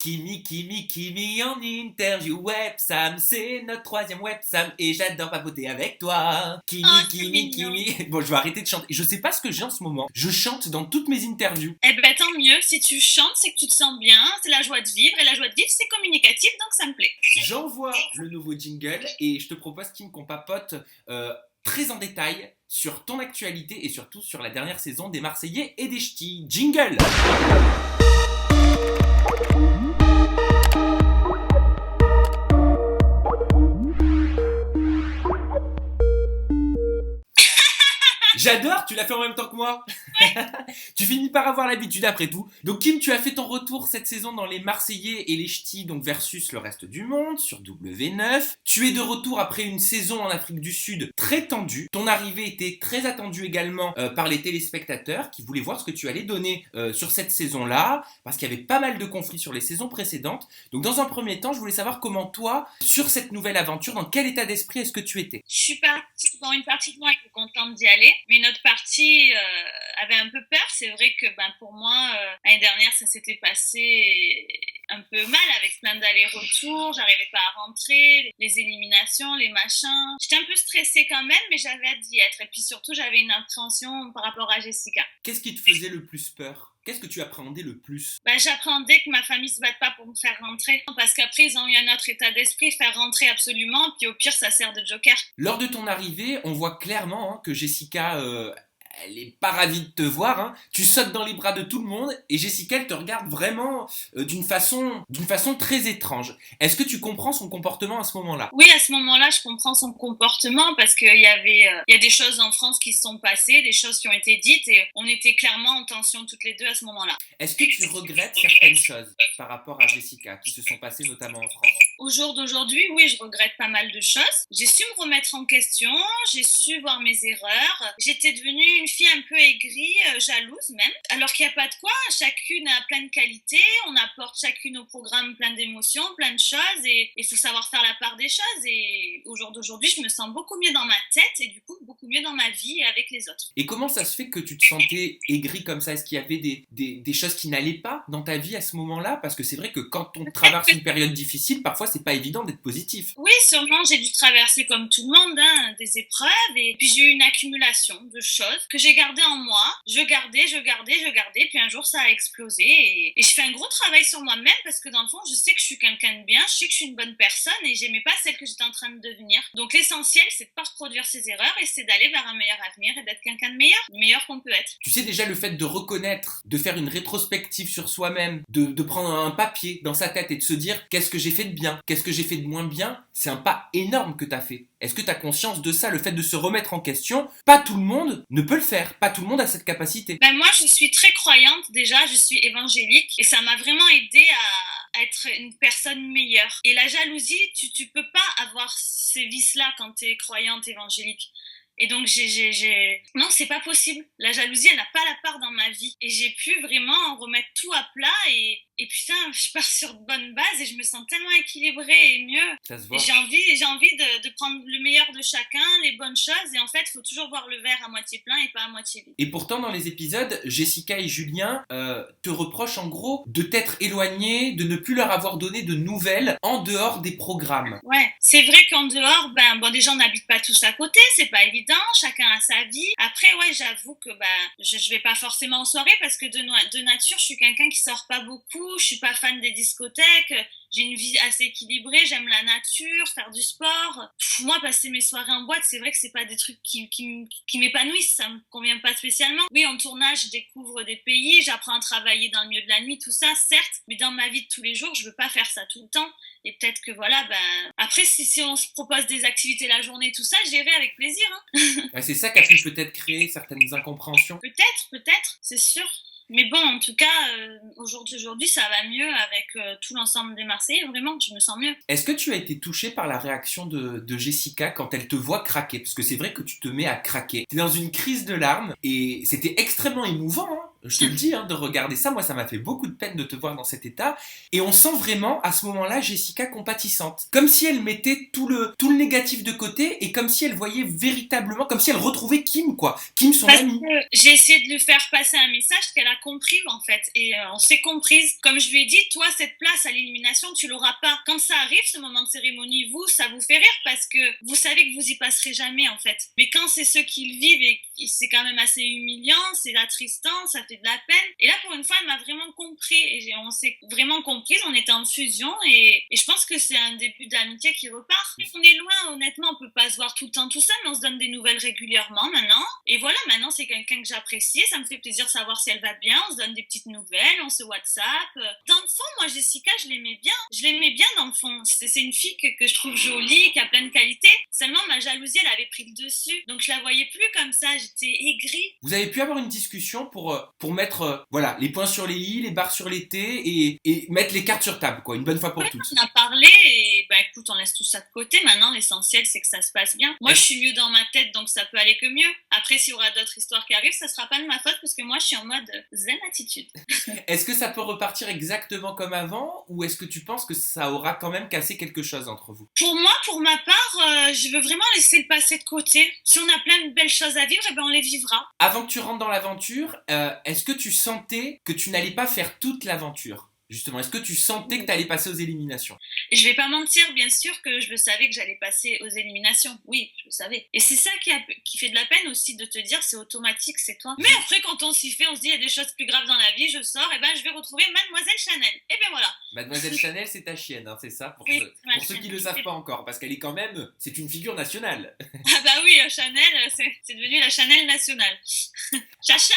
Kimi en interview Websam, c'est notre troisième Websam et j'adore papoter avec toi. Oh, c'est mignon. Bon, je vais arrêter de chanter. Je sais pas ce que j'ai en ce moment. Je chante dans toutes mes interviews. Eh ben tant mieux, si tu chantes, c'est que tu te sens bien, c'est la joie de vivre, et la joie de vivre, c'est communicatif, donc ça me plaît. J'envoie le nouveau jingle et je te propose, Kim, qu'on papote très en détail sur ton actualité et surtout sur la dernière saison des Marseillais et des Ch'tis. Jingle! J'adore, tu l'as fait en même temps que moi. Tu finis par avoir l'habitude après tout. Donc Kim, tu as fait ton retour cette saison dans les Marseillais et les Ch'tis, donc versus le reste du monde sur W9. Tu es de retour après une saison en Afrique du Sud très tendue. Ton arrivée était très attendue également par les téléspectateurs qui voulaient voir ce que tu allais donner sur cette saison-là, parce qu'il y avait pas mal de conflits sur les saisons précédentes. Donc dans un premier temps, je voulais savoir comment toi, sur cette nouvelle aventure, dans quel état d'esprit est-ce que tu étais? Je suis partie, bon, une partie de moi était contente d'y aller, mais notre partie avait un peu peur. C'est vrai que pour moi, l'année dernière, ça s'était passé un peu mal avec plein d'allers-retours, j'arrivais pas à rentrer, les éliminations, les machins. J'étais un peu stressée quand même, mais j'avais hâte d'y être. Et puis surtout, j'avais une appréhension par rapport à Jessica. Qu'est-ce qui te faisait le plus peur? Qu'est-ce que tu appréhendais le plus? J'appréhendais que ma famille se batte pas pour me faire rentrer, parce qu'après ils ont eu un autre état d'esprit, faire rentrer absolument, puis au pire ça sert de joker. Lors de ton arrivée, on voit clairement que Jessica, elle est pas ravie de te voir. Hein. Tu sautes dans les bras de tout le monde et Jessica, elle te regarde vraiment d'une façon très étrange. Est-ce que tu comprends son comportement à ce moment-là? Oui, à ce moment-là, je comprends son comportement parce qu'il y a des choses en France qui se sont passées, des choses qui ont été dites et on était clairement en tension toutes les deux à ce moment-là. Est-ce que tu regrettes certaines choses par rapport à Jessica qui se sont passées notamment en France? Au jour d'aujourd'hui, oui, je regrette pas mal de choses. J'ai su me remettre en question, j'ai su voir mes erreurs. J'étais devenue une fille un peu aigrie, jalouse même. Alors qu'il n'y a pas de quoi, chacune a plein de qualités, on apporte chacune au programme plein d'émotions, plein de choses et il faut savoir faire la part des choses. Et au jour d'aujourd'hui, je me sens beaucoup mieux dans ma tête et du coup beaucoup mieux dans ma vie et avec les autres. Et comment ça se fait que tu te sentais aigrie comme ça? Est-ce qu'il y avait des choses qui n'allaient pas dans ta vie à ce moment-là? Parce que c'est vrai que quand on traverse une période difficile, parfois c'est pas évident d'être positif. Oui, sûrement, j'ai dû traverser comme tout le monde des épreuves et puis j'ai eu une accumulation de choses que j'ai gardées en moi. Je gardais, puis un jour ça a explosé et je fais un gros travail sur moi-même parce que dans le fond, je sais que je suis quelqu'un de bien, je sais que je suis une bonne personne et j'aimais pas celle que j'étais en train de devenir. Donc l'essentiel, c'est de pas reproduire ces erreurs et c'est d'aller vers un meilleur avenir et d'être quelqu'un de meilleur qu'on peut être. Tu sais déjà le fait de reconnaître, de faire une rétrospective sur soi-même, de prendre un papier dans sa tête et de se dire qu'est-ce que j'ai fait de bien, qu'est-ce que j'ai fait de moins bien, c'est un pas énorme que tu as fait. Est-ce que tu as conscience de ça, le fait de se remettre en question? Pas tout le monde ne peut le faire, pas tout le monde a cette capacité. Moi, je suis très croyante déjà, je suis évangélique et ça m'a vraiment aidée à être une personne meilleure. Et la jalousie, tu peux pas avoir ces vices-là quand tu es croyante évangélique. Et donc, non, c'est pas possible. La jalousie, elle n'a pas la part dans ma vie. Et j'ai pu vraiment remettre tout à plat et putain, je pars sur de bonnes bases et je me sens tellement équilibrée et mieux. Ça se Et voit. j'ai envie de prendre le meilleur de chacun, les bonnes choses. Et en fait, il faut toujours voir le verre à moitié plein et pas à moitié vide. Et pourtant, dans les épisodes, Jessica et Julien te reprochent en gros de t'être éloigné, de ne plus leur avoir donné de nouvelles en dehors des programmes. Ouais, c'est vrai qu'en dehors, déjà on n'habite pas tous à côté, c'est pas évident, chacun a sa vie. Après, ouais, j'avoue que je vais pas forcément en soirée parce que de nature, je suis quelqu'un qui sort pas beaucoup, je suis pas fan des discothèques. J'ai une vie assez équilibrée, j'aime la nature, faire du sport. Moi, passer mes soirées en boîte, c'est vrai que c'est pas des trucs qui m'épanouissent, ça me convient pas spécialement. Oui, en tournage, je découvre des pays, j'apprends à travailler dans le milieu de la nuit, tout ça, certes, mais dans ma vie de tous les jours, je veux pas faire ça tout le temps. Et peut-être que voilà, après, si on se propose des activités la journée, tout ça, j'irai avec plaisir. Hein. Ouais, c'est ça qui a pu peut-être créer certaines incompréhensions. Peut-être, c'est sûr. Mais bon, en tout cas, aujourd'hui, ça va mieux avec tout l'ensemble des Marseillais. Vraiment, je me sens mieux. Est-ce que tu as été touché par la réaction de Jessica quand elle te voit craquer? Parce que c'est vrai que tu te mets à craquer. Tu es dans une crise de larmes et c'était extrêmement émouvant. Hein, je te le dis, hein, de regarder ça. Moi, ça m'a fait beaucoup de peine de te voir dans cet état. Et on sent vraiment, à ce moment-là, Jessica compatissante. Comme si elle mettait tout le négatif de côté et comme si elle voyait véritablement, comme si elle retrouvait Kim, quoi. Kim, son Parce amie. que j'ai essayé de lui faire passer un message qu'elle a compris en fait. Et on s'est comprise. Comme je lui ai dit, toi, cette place à l'élimination, tu l'auras pas. Quand ça arrive, ce moment de cérémonie, vous, ça vous fait rire parce que vous savez que vous y passerez jamais en fait. Mais quand c'est ceux qui le vivent, et c'est quand même assez humiliant, c'est attristant, ça fait de la peine. Et là, pour une fois, elle m'a vraiment compris. Et on s'est vraiment comprises, on était en fusion. Et je pense que c'est un début d'amitié qui repart. On est loin, honnêtement, on peut pas se voir tout le temps tout ça, mais on se donne des nouvelles régulièrement maintenant. Et voilà, maintenant, c'est quelqu'un que j'apprécie. Ça me fait plaisir de savoir si elle va bien. On se donne des petites nouvelles, on se WhatsApp. Dans le fond, moi, Jessica, je l'aimais bien. Je l'aimais bien dans le fond. C'est une fille que je trouve jolie, qui a plein de qualités. Seulement, ma jalousie, elle avait pris le dessus. Donc, je la voyais plus comme ça. J'étais aigrie. Vous avez pu avoir une discussion pour mettre voilà, les points sur les i, les barres sur les t et mettre les cartes sur table, quoi, une bonne fois pour toutes. On a parlé et bah écoute, on laisse tout ça de côté. Maintenant, l'essentiel, c'est que ça se passe bien. Moi, je suis mieux dans ma tête, donc ça peut aller que mieux. Après, s'il y aura d'autres histoires qui arrivent, ça sera pas de ma faute parce que moi, je suis en mode zen attitude. Est-ce que ça peut repartir exactement comme avant ou est-ce que tu penses que ça aura quand même cassé quelque chose entre vous? Pour moi, pour ma part, je veux vraiment laisser le passé de côté. Si on a plein de belles choses à vivre, eh ben on les vivra. Avant que tu rentres dans l'aventure, est-ce que tu sentais que tu n'allais pas faire toute l'aventure? Justement, est-ce que tu sentais que tu allais passer aux éliminations? Et je vais pas mentir, bien sûr que je le savais que j'allais passer aux éliminations. Oui, je le savais. Et c'est ça qui fait de la peine aussi de te dire c'est automatique, c'est toi. Mais après, quand on s'y fait, on se dit il y a des choses plus graves dans la vie, je sors, et ben je vais retrouver Mademoiselle Chanel. Et ben voilà. Mademoiselle Chanel, c'est ta chienne, hein, c'est ça pour ceux qui ne le savent pas encore, parce qu'elle est quand même, c'est une figure nationale. Ah bah oui, Chanel, c'est devenu la Chanel nationale. Chacha.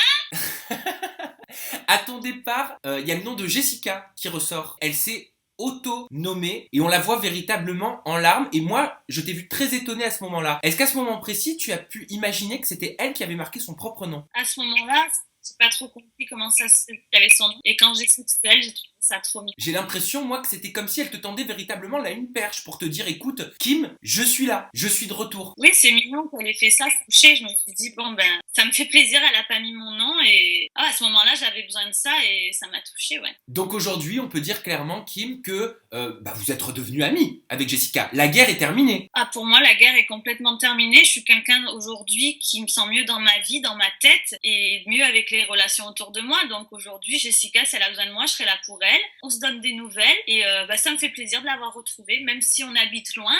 À ton départ, il y a le nom de Jessica qui ressort. Elle s'est auto-nommée et on la voit véritablement en larmes. Et moi, je t'ai vu très étonnée à ce moment-là. Est-ce qu'à ce moment précis, tu as pu imaginer que c'était elle qui avait marqué son propre nom? À ce moment-là, j'ai pas trop compris comment ça se fait qu'il y avait son nom. Et quand j'ai su que c'était elle, j'ai trouvé ça trop mignon. J'ai l'impression, moi, que c'était comme si elle te tendait véritablement là une perche pour te dire, écoute, Kim, je suis là, je suis de retour. Oui, c'est mignon qu'elle ait fait ça, se coucher. Je me suis dit, bon, ben, ça me fait plaisir, elle a pas mis mon nom. Et à ce moment-là, j'avais besoin de ça et ça m'a touchée, ouais. Donc aujourd'hui, on peut dire clairement, Kim, que vous êtes redevenus amis avec Jessica. La guerre est terminée. Ah, pour moi, la guerre est complètement terminée. Je suis quelqu'un aujourd'hui qui me sent mieux dans ma vie, dans ma tête et mieux avec les relations autour de moi. Donc aujourd'hui, Jessica, si elle a besoin de moi, je serai là pour elle. On se donne des nouvelles et ça me fait plaisir de l'avoir retrouvée. Même si on habite loin,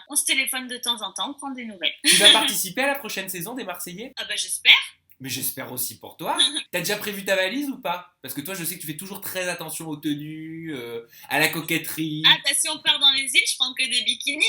on se téléphone de temps en temps, on prend des nouvelles. Tu vas participer à la prochaine saison des Marseillais? Ah bah j'espère. Mais j'espère aussi pour toi. T'as déjà prévu ta valise ou pas? Parce que toi, je sais que tu fais toujours très attention aux tenues, à la coquetterie. Ah bah si on part dans les îles, je prends que des bikinis.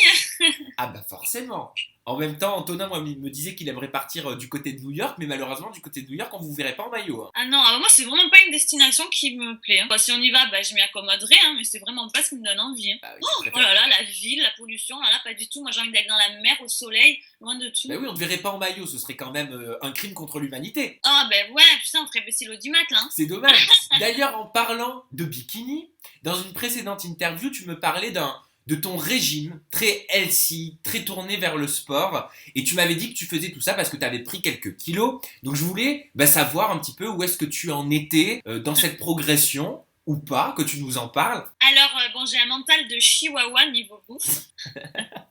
Ah bah forcément. En même temps, Antonin moi, me disait qu'il aimerait partir du côté de New York, mais malheureusement, du côté de New York, on vous verrait pas en maillot. Hein. Ah non, moi, c'est vraiment pas une destination qui me plaît. Hein. Bah, si on y va, je m'y accommoderai, hein, mais c'est vraiment pas ce qui me donne envie. Hein. Bah oui, Oh là là, la ville, la pollution, là, pas du tout. Moi, j'ai envie d'aller dans la mer, au soleil, loin de tout. Bah oui, on ne verrait pas en maillot, ce serait quand même un crime contre l'humanité. Ah ben ouais, putain, on ferait baisser l'audimat, là. Hein. C'est dommage. D'ailleurs, en parlant de bikini, dans une précédente interview, tu me parlais de ton régime très healthy, très tourné vers le sport. Et tu m'avais dit que tu faisais tout ça parce que tu avais pris quelques kilos. Donc je voulais savoir un petit peu où est-ce que tu en étais dans cette progression ou pas, que tu nous en parles. Alors, j'ai un mental de chihuahua niveau bouffe.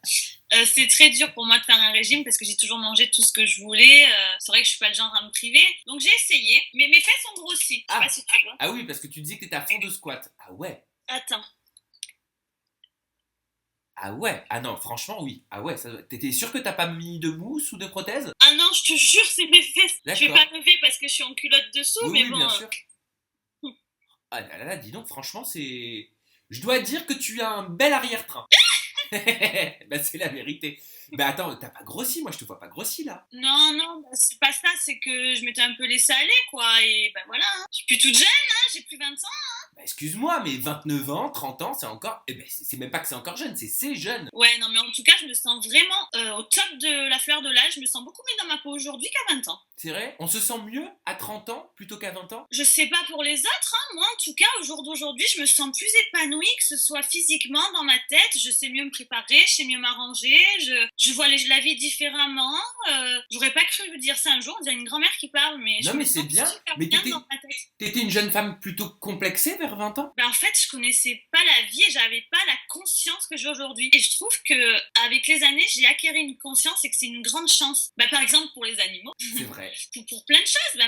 C'est très dur pour moi de faire un régime parce que j'ai toujours mangé tout ce que je voulais. C'est vrai que je suis pas le genre à me priver. Donc j'ai essayé, mais mes fesses ont grossi. Je sais pas si tu vois. Ah oui, parce que tu disais que t'étais à fond de squat. Ah ouais. Attends. Ah ouais, ah non, franchement oui. Ah ouais, t'étais sûr que t'as pas mis de mousse ou de prothèse? Ah non, je te jure, c'est mes fesses. D'accord. Je vais pas lever parce que je suis en culotte dessous, Oui, mais oui, bon. bien sûr. Ah là là, dis donc, franchement, c'est... Je dois dire que tu as un bel arrière-train. C'est la vérité. Attends, t'as pas grossi, moi je te vois pas grossi là. Non, c'est pas ça, c'est que je m'étais un peu laissé aller, quoi. Et voilà, hein. Je suis plus toute jeune, hein, j'ai plus 20 ans. Hein. Excuse-moi, mais 29 ans, 30 ans, c'est encore... c'est même pas que c'est encore jeune, c'est jeune. Ouais, non, mais en tout cas, je me sens vraiment au top de la fleur de l'âge. Je me sens beaucoup mieux dans ma peau aujourd'hui qu'à 20 ans. C'est vrai? On se sent mieux à 30 ans plutôt qu'à 20 ans? Je sais pas pour les autres, hein. Moi, en tout cas, au jour d'aujourd'hui, je me sens plus épanouie, que ce soit physiquement, dans ma tête. Je sais mieux me préparer, je sais mieux m'arranger, je vois la vie différemment. J'aurais pas cru dire ça un jour. On dirait une grand-mère qui parle, mais Non, je me mais c'est sens bien. super Mais bien dans ma tête. t'étais une jeune femme plutôt complexée vers 20 ans? Ben, en fait, je connaissais pas la vie et j'avais pas la conscience que j'ai aujourd'hui. Et je trouve que avec les années, j'ai acquis une conscience et que c'est une grande chance. Ben, par exemple, pour les animaux, C'est vrai. pour plein de choses.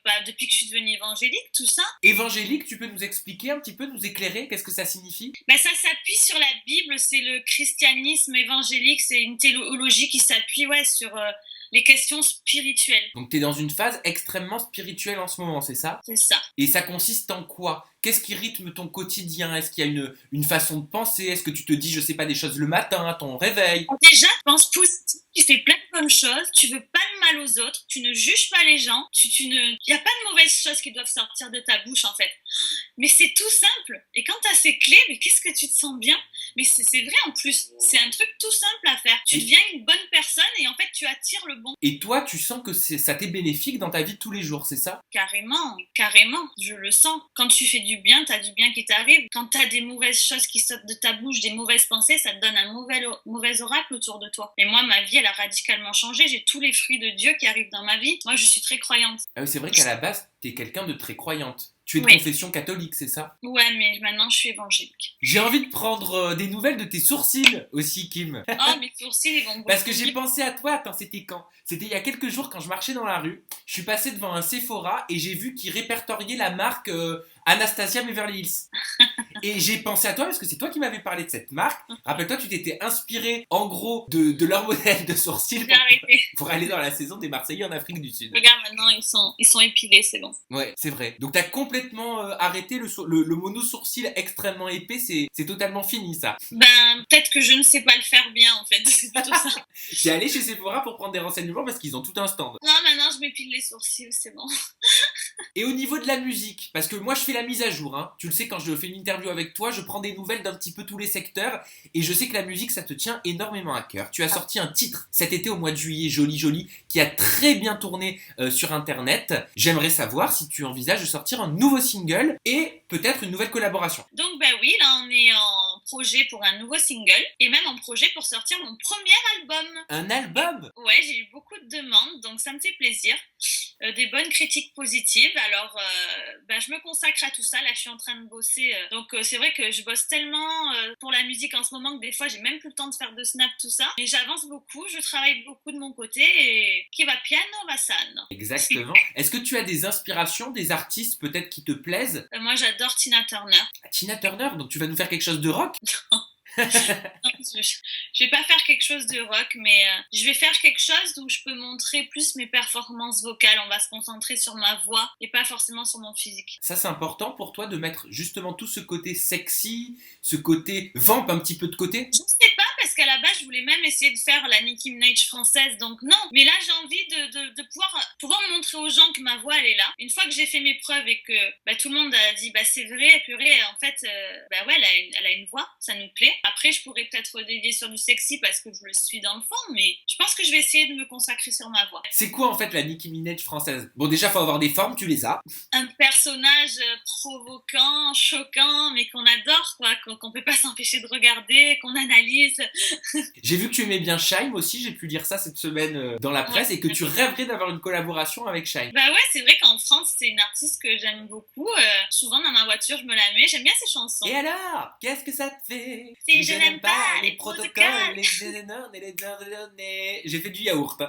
Ben, depuis que je suis devenue évangélique, tout ça. Évangélique, tu peux nous expliquer un petit peu, nous éclairer, qu'est-ce que ça signifie? Ben, ça s'appuie sur la Bible, c'est le christianisme évangélique, c'est une théologie qui s'appuie sur les questions spirituelles. Donc t'es dans une phase extrêmement spirituelle en ce moment, c'est ça? C'est ça. Et ça consiste en quoi? Qu'est-ce qui rythme ton quotidien? Est-ce qu'il y a une façon de penser? Est-ce que tu te dis, je sais pas, des choses le matin, à ton réveil? Déjà, pense positif, tu fais plein de bonnes choses, tu veux pas de mal aux autres, tu ne juges pas les gens, il n'y a pas de mauvaises choses qui doivent sortir de ta bouche en fait. Mais c'est tout simple. Et quand tu as ces clés, mais qu'est-ce que tu te sens bien? Mais c'est vrai en plus, c'est un truc tout simple à faire. Tu deviens une bonne personne et en fait tu attires le bon. Et toi, tu sens que ça t'est bénéfique dans ta vie de tous les jours, c'est ça? Carrément, carrément, je le sens. Quand tu fais du bien, tu as du bien qui t'arrive. Quand tu as des mauvaises choses qui sortent de ta bouche, des mauvaises pensées, ça te donne un mauvais oracle autour de toi. Et moi, ma vie, elle a radicalement changé. J'ai tous les fruits de Dieu qui arrivent dans ma vie. Moi, je suis très croyante. Ah oui, c'est vrai qu'à la base, t'es quelqu'un de très croyante. Tu es de Oui. confession catholique, c'est ça? Ouais, mais maintenant, je suis évangélique. J'ai envie de prendre des nouvelles de tes sourcils aussi, Kim. Oh, mes sourcils, ils vont beaucoup. Parce que j'ai pensé à toi, attends, c'était quand? C'était il y a quelques jours quand je marchais dans la rue. Je suis passé devant un Sephora et j'ai vu qu'ils répertoriaient la marque Anastasia Beverly Hills. Et j'ai pensé à toi parce que c'est toi qui m'avais parlé de cette marque. Rappelle-toi, tu t'étais inspiré en gros de leur modèle de sourcils J'ai arrêté. pour aller dans la saison des Marseillais en Afrique du Sud. Regarde, maintenant, ils sont épilés, c'est bon. Ouais, c'est vrai. Donc t'as complètement arrêté le mono-sourcil extrêmement épais, c'est totalement fini ça. Ben, peut-être que je ne sais pas le faire bien, en fait. C'est plutôt ça. J'ai allé chez Sephora pour prendre des renseignements parce qu'ils ont tout un stand. Non, maintenant, je m'épile les sourcils, c'est bon. Et au niveau de la musique, parce que moi je fais la mise à jour, hein. Tu le sais, quand je fais une interview avec toi, je prends des nouvelles d'un petit peu tous les secteurs, et je sais que la musique ça te tient énormément à cœur. Tu as sorti un titre cet été au mois de juillet, Joli Joli, qui a très bien tourné sur internet. J'aimerais savoir si tu envisages de sortir un nouveau single et peut-être une nouvelle collaboration. Donc, bah oui, là, on est en projet pour un nouveau single, et même en projet pour sortir mon premier album. Un album? Ouais, j'ai eu beaucoup de demandes, donc ça me fait plaisir. Des bonnes critiques positives. Alors, je me consacre à tout ça. Là, je suis en train de bosser. Donc, c'est vrai que je bosse tellement pour la musique en ce moment que des fois, j'ai même plus le temps de faire de snap, tout ça. Mais j'avance beaucoup, je travaille beaucoup de mon côté et qui va piano va sano. Exactement. Est-ce que tu as des inspirations, des artistes peut-être qui te plaisent? Moi, j'adore Tina Turner. Tina Turner, donc tu vas nous faire quelque chose de rock? Non, je vais pas faire quelque chose de rock, mais je vais faire quelque chose où je peux montrer plus mes performances vocales. On va se concentrer sur ma voix et pas forcément sur mon physique. Ça, c'est important pour toi de mettre justement tout ce côté sexy, ce côté vamp un petit peu de côté? Je sais pas, parce qu'à la base, je voulais même essayer de faire la Nicki Minaj française, donc non. Mais là, j'ai envie de pouvoir montrer aux gens que ma voix, elle est là. Une fois que j'ai fait mes preuves et que tout le monde a dit, c'est vrai, purée, en fait, ouais, elle a une voix, ça nous plaît. Après, je pourrais peut-être dédier sur du sexy parce que je le suis dans le fond, mais je pense que je vais essayer de me consacrer sur ma voix. C'est quoi en fait la Nicki Minaj française? Bon, déjà, faut avoir des formes, tu les as. Un personnage provoquant, choquant, mais qu'on adore, quoi, qu'on peut pas s'empêcher de regarder, qu'on analyse. J'ai vu que tu aimais bien Shy'm aussi, j'ai pu lire ça cette semaine dans la presse, et que tu rêverais d'avoir une collaboration avec Shy'm. Bah ouais, c'est vrai qu'en France, c'est une artiste que j'aime beaucoup. Souvent dans ma voiture, je me la mets, j'aime bien ses chansons. Et alors, qu'est-ce que ça te fait si je n'aime pas les protocoles, J'ai fait du yaourt.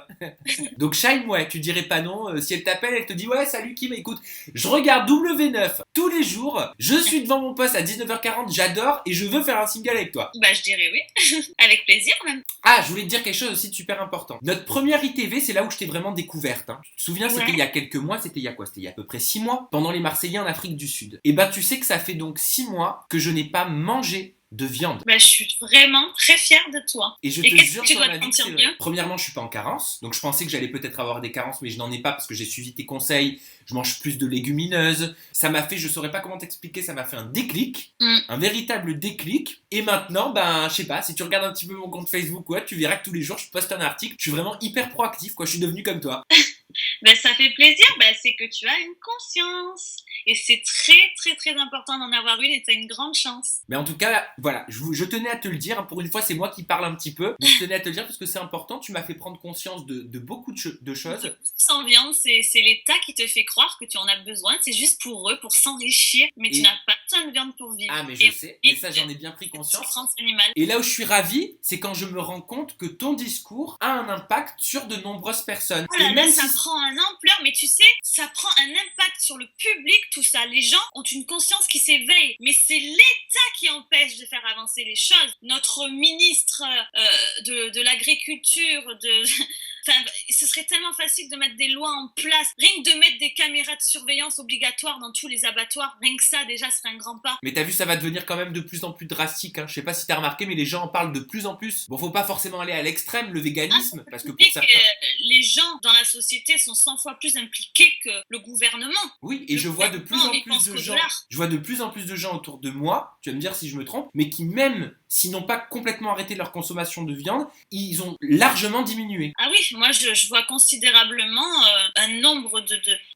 Donc Shy'm, ouais, tu dirais pas non. Si elle t'appelle, elle te dit ouais, salut Kim, écoute, je regarde W9 tous les jours, je suis devant mon poste à 19h40, j'adore et je veux faire un single avec toi. Bah je dirais oui, avec plaisir même. Ah, je voulais te dire quelque chose aussi de super important. Notre première ITV, c'est là où je t'ai vraiment découverte. Hein. Tu te souviens, c'était il y a quelques mois, c'était il y a quoi? C'était il y a à peu près 6 mois, pendant les Marseillais en Afrique du Sud. Et bah tu sais que ça fait donc 6 mois que je n'ai pas mangé de viande. Bah, je suis vraiment très fière de toi. Et je te jure sur ma vie que c'est vrai. Premièrement, je suis pas en carence, donc je pensais que j'allais peut-être avoir des carences, mais je n'en ai pas parce que j'ai suivi tes conseils. Je mange plus de légumineuses. Ça m'a fait, je saurais pas comment t'expliquer, ça m'a fait un déclic, un véritable déclic. Et maintenant, je sais pas, si tu regardes un petit peu mon compte Facebook, tu verras que tous les jours je poste un article. Je suis vraiment hyper proactif, quoi. Je suis devenu comme toi. Ben, ça fait plaisir, ben, c'est que tu as une conscience. Et c'est très, très, très important d'en avoir une et tu as une grande chance. Mais en tout cas, voilà, je tenais à te le dire. Pour une fois, c'est moi qui parle un petit peu. Mais je tenais à te le dire parce que c'est important. Tu m'as fait prendre conscience de beaucoup de choses. Sans viande, c'est l'État qui te fait croire que tu en as besoin. C'est juste pour eux, pour s'enrichir. Mais tu n'as pas besoin de viande pour vivre. Ah, mais je sais. Mais ça, j'en ai bien pris conscience. Et là où je suis ravi, c'est quand je me rends compte que ton discours a un impact sur de nombreuses personnes. Oh là là, ça prend un ampleur, mais tu sais, ça prend un impact sur le public, tout ça. Les gens ont une conscience qui s'éveille, mais c'est l'État qui empêche de faire avancer les choses. Notre ministre de l'agriculture, Enfin, ce serait tellement facile de mettre des lois en place. Rien que de mettre des caméras de surveillance obligatoires dans tous les abattoirs, rien que ça, déjà, serait un grand pas. Mais t'as vu, ça va devenir quand même de plus en plus drastique. Hein. Je sais pas si t'as remarqué, mais les gens en parlent de plus en plus. Bon, faut pas forcément aller à l'extrême, le véganisme, parce que pour certains... les gens dans la société sont 100 fois plus impliqués que le gouvernement. Oui, et je vois de plus en plus de gens. Je vois de plus en plus de gens autour de moi, tu vas me dire si je me trompe, mais qui même s'ils n'ont pas complètement arrêté leur consommation de viande, ils ont largement diminué. Ah oui, moi je vois considérablement un nombre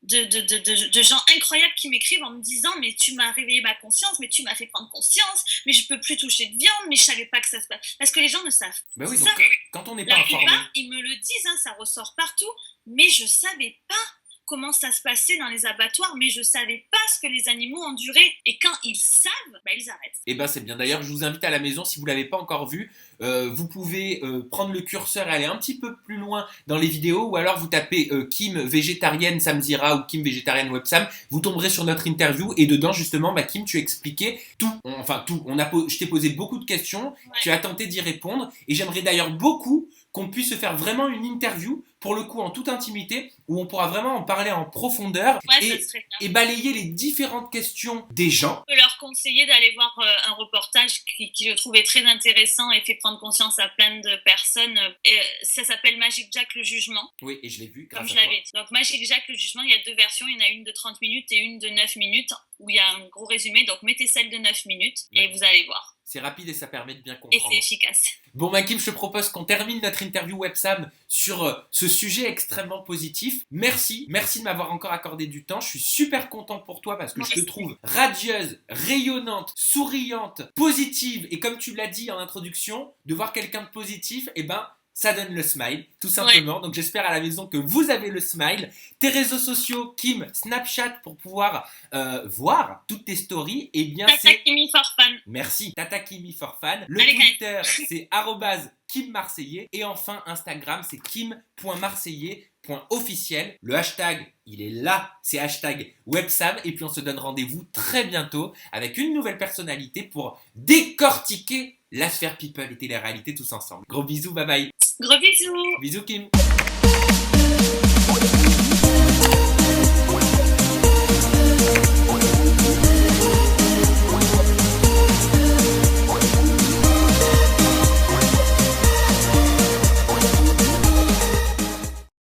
de gens incroyables qui m'écrivent en me disant mais tu m'as réveillé ma conscience, mais tu m'as fait prendre conscience, mais je peux plus toucher de viande, mais je savais pas que ça se passe. Parce que les gens ne savent. Bah oui, donc ça, quand on n'est pas informé. Ils me le disent, hein, ça ressort partout, mais je savais pas comment ça se passait dans les abattoirs, mais je savais pas ce que les animaux enduraient. Et quand ils savent, bah, ils arrêtent. Et ben c'est bien. D'ailleurs, je vous invite à la maison, si vous l'avez pas encore vu, vous pouvez prendre le curseur et aller un petit peu plus loin dans les vidéos, ou alors vous tapez Kim végétarienne Samzira ou Kim végétarienne Websam, vous tomberez sur notre interview et dedans justement, bah, Kim, tu expliquais tout. Je t'ai posé beaucoup de questions, ouais. Tu as tenté d'y répondre, et j'aimerais d'ailleurs beaucoup qu'on puisse se faire vraiment une interview, pour le coup en toute intimité, où on pourra vraiment en parler en profondeur, ouais, et balayer les différentes questions des gens. Je peux leur conseiller d'aller voir un reportage qui je trouvais très intéressant et fait prendre conscience à plein de personnes. Ça s'appelle Magic Jack le jugement. Oui, et je l'ai vu. Comme je l'avais dit. Donc Magic Jack le jugement, il y a deux versions. Il y en a une de 30 minutes et une de 9 minutes, où il y a un gros résumé. Donc mettez celle de 9 minutes et vous allez voir. C'est rapide et ça permet de bien comprendre. Et c'est efficace. Bon, Kim, je te propose qu'on termine notre interview Websam sur ce sujet extrêmement positif. Merci de m'avoir encore accordé du temps. Je suis super content pour toi parce que je te trouve radieuse, rayonnante, souriante, positive. Et comme tu l'as dit en introduction, de voir quelqu'un de positif, ça donne le smile, tout simplement. Ouais. Donc j'espère à la maison que vous avez le smile. Tes réseaux sociaux, Kim, Snapchat, pour pouvoir voir toutes tes stories. Et bien Tata Kimi for Fan. Merci, Tata Kimi for Fan. Le Twitter, c'est @KimMarseillais. Et enfin, Instagram, c'est kim.marseillais.officiel. Le hashtag, il est là, c'est hashtag Websam. Et puis on se donne rendez-vous très bientôt avec une nouvelle personnalité pour décortiquer la sphère people et télé-réalité tous ensemble. Gros bisous, bye bye. Gros bisous. Bisous Kim.